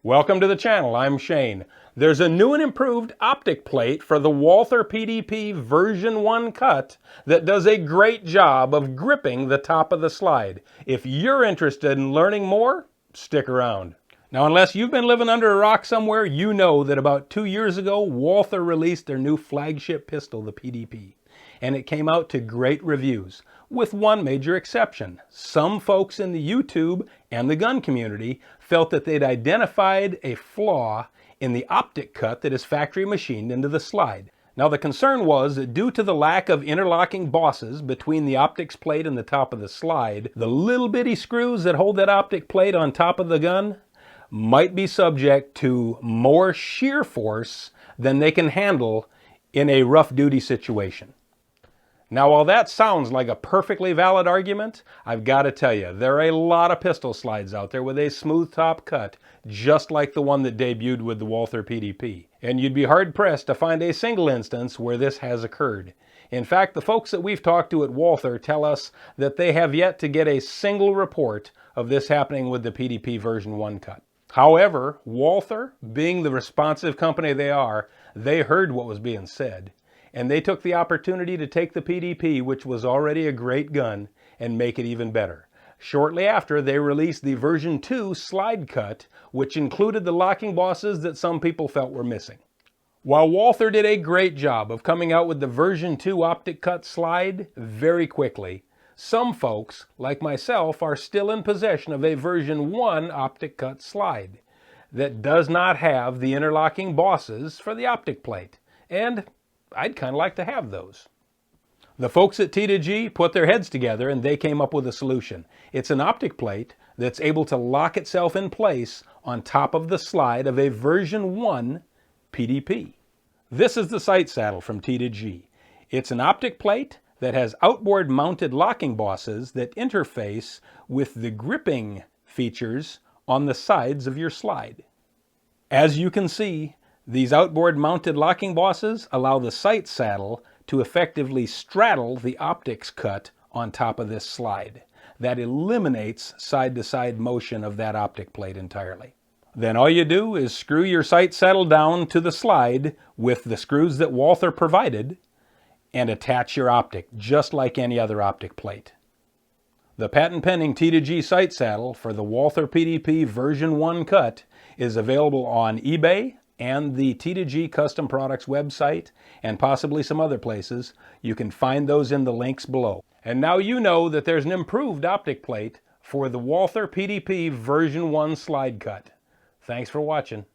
Welcome to the channel, I'm Shane. There's a new and improved optic plate for the Walther PDP version 1 cut that does a great job of gripping the top of the slide. If you're interested in learning more, stick around. Now, unless you've been living under a rock somewhere, you know that about 2 years ago, Walther released their new flagship pistol, the PDP. And it came out to great reviews, with one major exception. Some folks in the YouTube and the gun community felt that they'd identified a flaw in the optic cut that is factory machined into the slide. Now, the concern was that due to the lack of interlocking bosses between the optics plate and the top of the slide, the little bitty screws that hold that optic plate on top of the gun might be subject to more shear force than they can handle in a rough duty situation. Now, while that sounds like a perfectly valid argument, I've got to tell you, there are a lot of pistol slides out there with a smooth top cut, just like the one that debuted with the Walther PDP. And you'd be hard-pressed to find a single instance where this has occurred. In fact, the folks that we've talked to at Walther tell us that they have yet to get a single report of this happening with the PDP version 1 cut. However, Walther, being the responsive company they are, they heard what was being said. And they took the opportunity to take the PDP, which was already a great gun, and make it even better. Shortly after, they released the version 2 slide cut, which included the locking bosses that some people felt were missing. While Walther did a great job of coming out with the version 2 optic cut slide very quickly, some folks, like myself, are still in possession of a version 1 optic cut slide that does not have the interlocking bosses for the optic plate. And I'd kind of like to have those. The folks at T2G put their heads together and they came up with a solution. It's an optic plate that's able to lock itself in place on top of the slide of a version 1 PDP. This is the sight saddle from T2G. It's an optic plate that has outboard mounted locking bosses that interface with the gripping features on the sides of your slide. As you can see, these outboard mounted locking bosses allow the sight saddle to effectively straddle the optics cut on top of this slide. That eliminates side-to-side motion of that optic plate entirely. Then all you do is screw your sight saddle down to the slide with the screws that Walther provided and attach your optic just like any other optic plate. The patent-pending T2G sight saddle for the Walther PDP version 1 cut is available on eBay and the T2G Custom Products website, and possibly some other places. You can find those in the links below. And now you know that there's an improved optic plate for the Walther PDP version 1 slide cut. Thanks for watching.